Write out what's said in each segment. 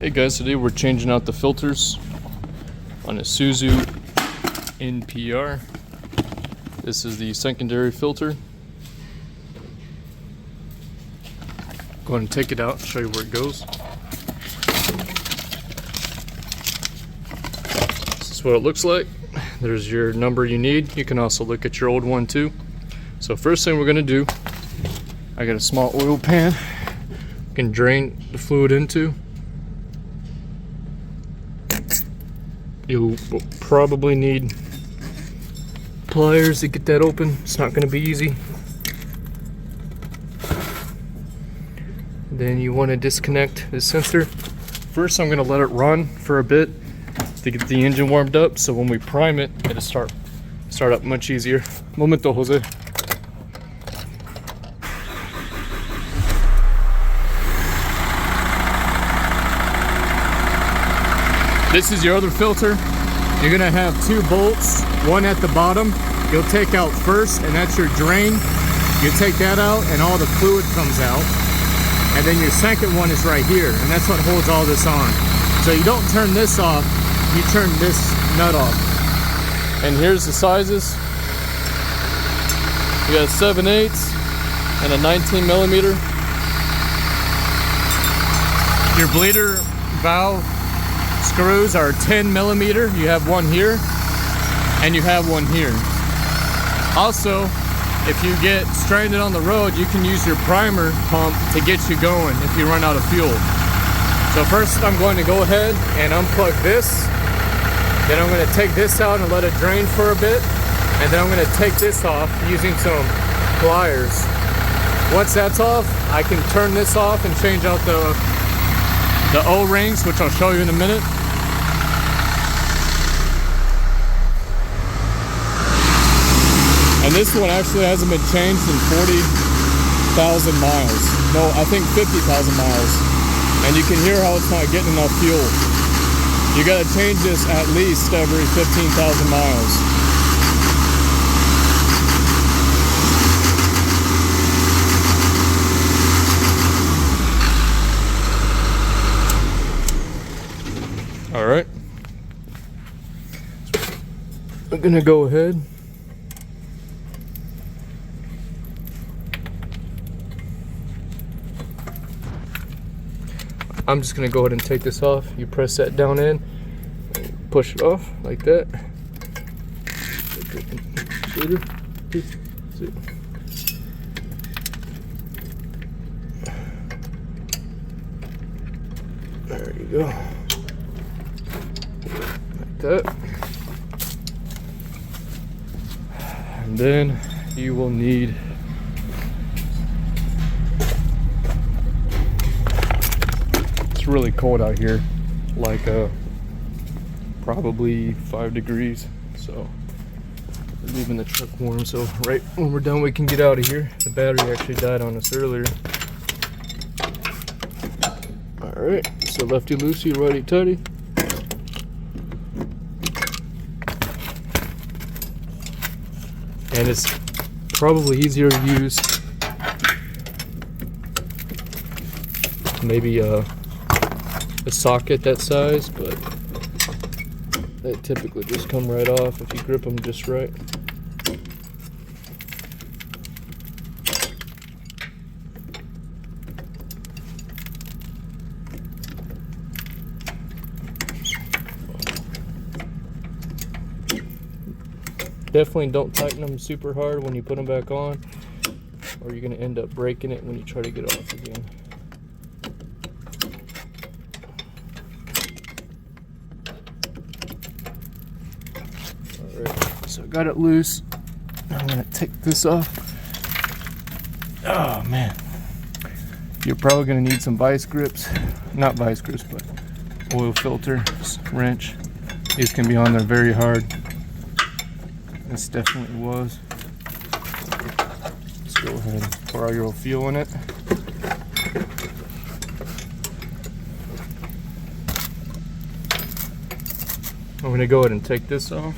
Hey guys, today we're changing out the filters on a Isuzu NPR. This is the secondary filter. Go ahead and take it out and show you where it goes. This is what it looks like. There's your number you need. You can also look at your old one too. So first thing we're gonna do, I got a small oil pan you can drain the fluid into. You'll probably need pliers to get that open. It's not going to be easy. Then you want to disconnect the sensor. First, I'm going to let it run for a bit to get the engine warmed up, so when we prime it, it'll start up much easier. Momento, Jose. This is your other filter. You're gonna have two bolts, one at the bottom. You'll take out first, and that's your drain. You take that out, and all the fluid comes out. And then your second one is right here, and that's what holds all this on. So you don't turn this off, you turn this nut off. And here's the sizes. You got a 7/8 and a 19mm. Your bleeder valve screws are 10mm. You have one here and you have one here. Also, if you get stranded on the road, you can use your primer pump to get you going if you run out of fuel. So first I'm going to go ahead and unplug this. Then I'm going to take this out and let it drain for a bit. And then I'm going to take this off using some pliers. Once that's off, I can turn this off and change out the O-rings, which I'll show you in a minute. And this one actually hasn't been changed in 40,000 miles. No, I think 50,000 miles. And you can hear how it's not getting enough fuel. You gotta change this at least every 15,000 miles. All right, I'm gonna go ahead. I'm just gonna go ahead and take this off. You press that down in, push it off like that. There you go. That. And then you will need it's really cold out here, like probably 5 degrees, so we're leaving the truck warm, so right when we're done we can get out of here. The battery actually died on us earlier. Alright, so lefty loosey, righty tighty. And it's probably easier to use maybe a socket that size, but they typically just come right off if you grip them just right. Definitely don't tighten them super hard when you put them back on, or you're going to end up breaking it when you try to get off again. Alright, so I got it loose. I'm going to take this off. Oh man, you're probably going to need some vice grips. Not vice grips, but oil filter, wrench. These can be on there very hard. This definitely was. Let's go ahead and pour all your old fuel in it. I'm going to go ahead and take this off.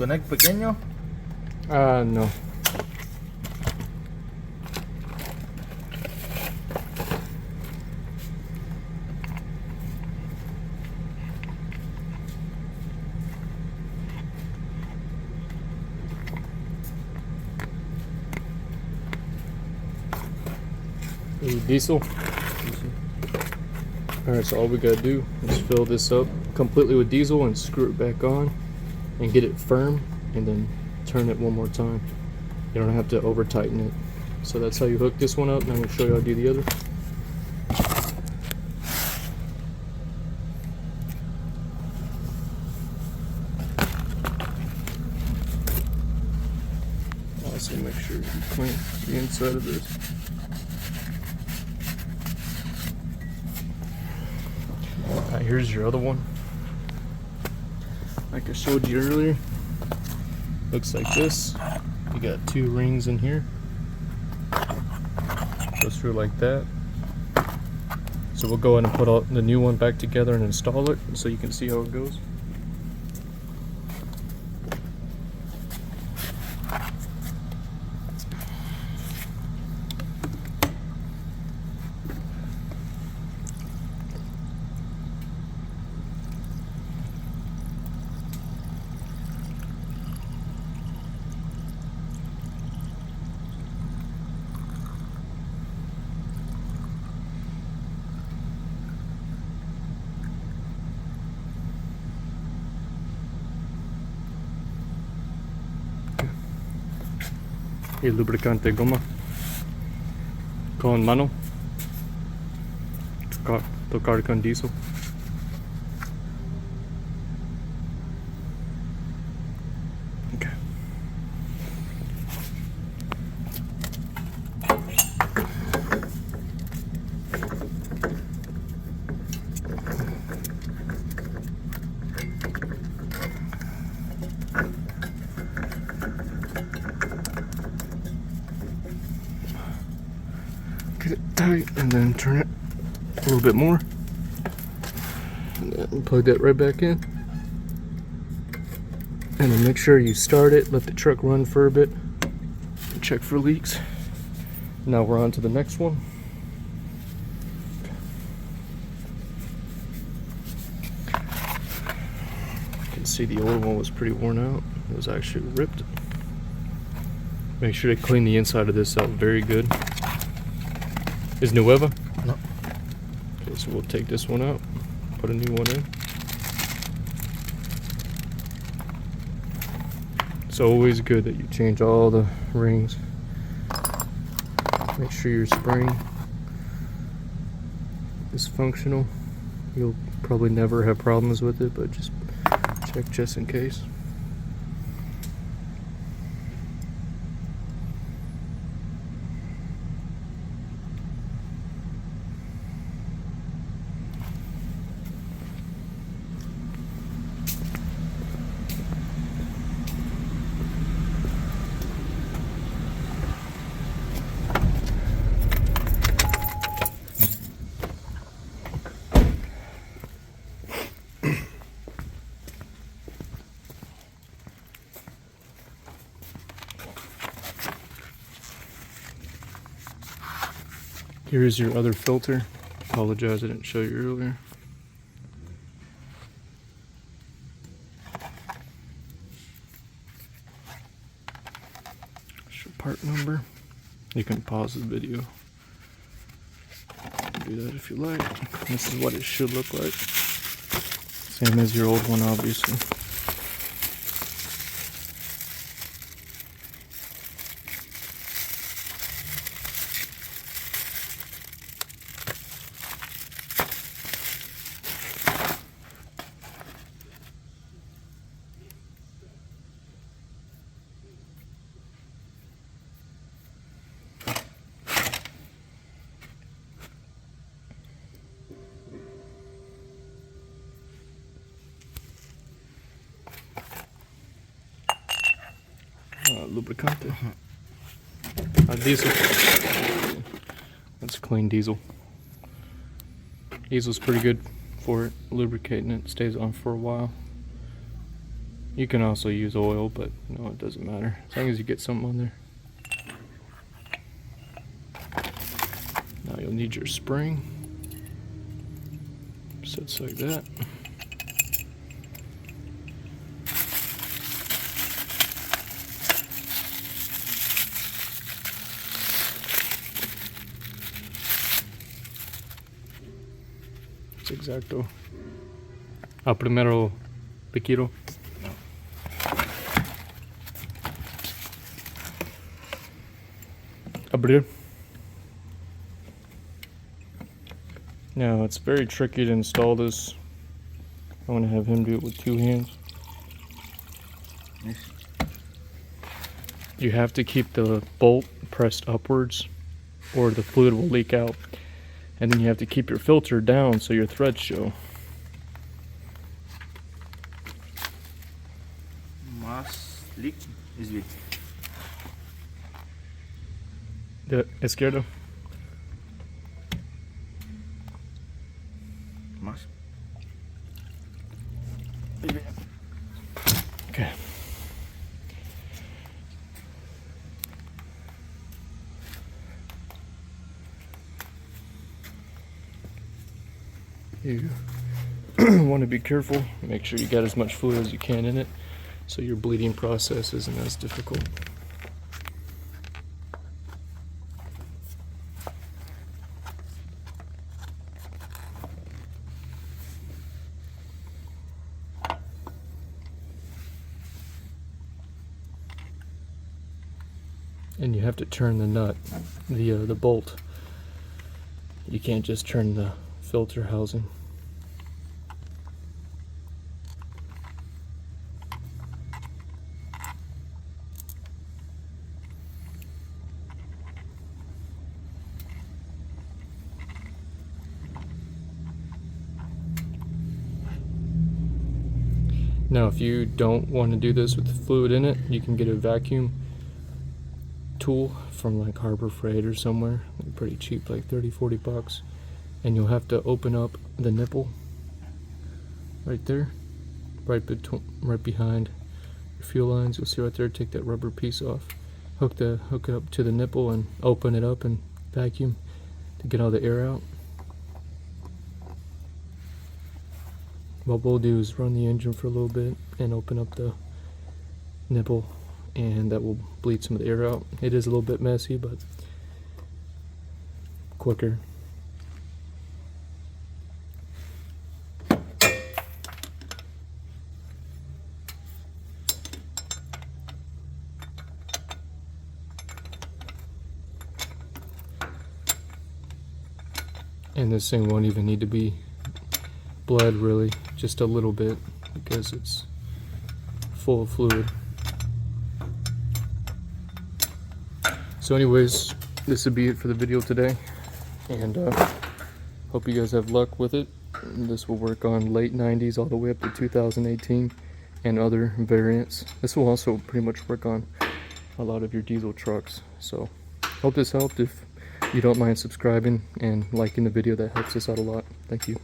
disconnect pequeño? No. Diesel. Alright, so all we gotta do is fill this up completely with diesel and screw it back on and get it firm, and then turn it one more time. You don't have to over tighten it. So that's how you hook this one up, and I'm gonna show you how to do the other. Also make sure you clean the inside of this. Alright, here's your other one. Like I showed you earlier, looks like this. You got 2 rings in here. Goes through like that. So we'll go ahead and put all the new one back together and install it so you can see how it goes. Y el lubricante de goma con mano, tocar con diesel. Okay. Get it tight and then turn it a little bit more, and then plug that right back in, and then make sure you start it, let the truck run for a bit, and check for leaks. Now we're on to the next one. You can see the old one was pretty worn out. It was actually ripped. Make sure to clean the inside of this out very good. Is nueva? No. Okay, so we'll take this one out, put a new one in. It's always good that you change all the rings. Make sure your spring is functional. You'll probably never have problems with it, but just check just in case. Here is your other filter. Apologize I didn't show you earlier. Show part number. You can pause the video. Do that if you like. This is what it should look like. Same as your old one, obviously. Lubricante. Diesel. That's clean diesel. Diesel's pretty good for it, lubricating it, stays on for a while. You can also use oil, but no, it doesn't matter as long as you get something on there. Now you'll need your spring. Sits like that. Es exacto. A primero te quiero. Abrir. Now it's very tricky to install this. I want to have him do it with 2 hands. Yes. You have to keep the bolt pressed upwards or the fluid will leak out. And then you have to keep your filter down so your threads show. Más leak is leak. De izquierdo. Más. Okay. You want to be careful. Make sure you got as much fluid as you can in it so your bleeding process isn't as difficult. And you have to turn the nut, the bolt. You can't just turn the filter housing. Now, if you don't want to do this with fluid in it, you can get a vacuum tool from like Harbor Freight or somewhere. They're pretty cheap, like 30-40 bucks. And you'll have to open up the nipple right there, right behind your fuel lines. You'll see right there. Take that rubber piece off, hook it up to the nipple, and open it up and vacuum to get all the air out. What we'll do is run the engine for a little bit and open up the nipple, and that will bleed some of the air out. It is a little bit messy, but quicker. And this thing won't even need to be bled really, just a little bit because it's full of fluid. So anyways, this would be it for the video today, and hope you guys have luck with it. This will work on late 90s all the way up to 2018 and other variants. This will also pretty much work on a lot of your diesel trucks. So hope this helped. If you don't mind subscribing and liking the video, that helps us out a lot. Thank you.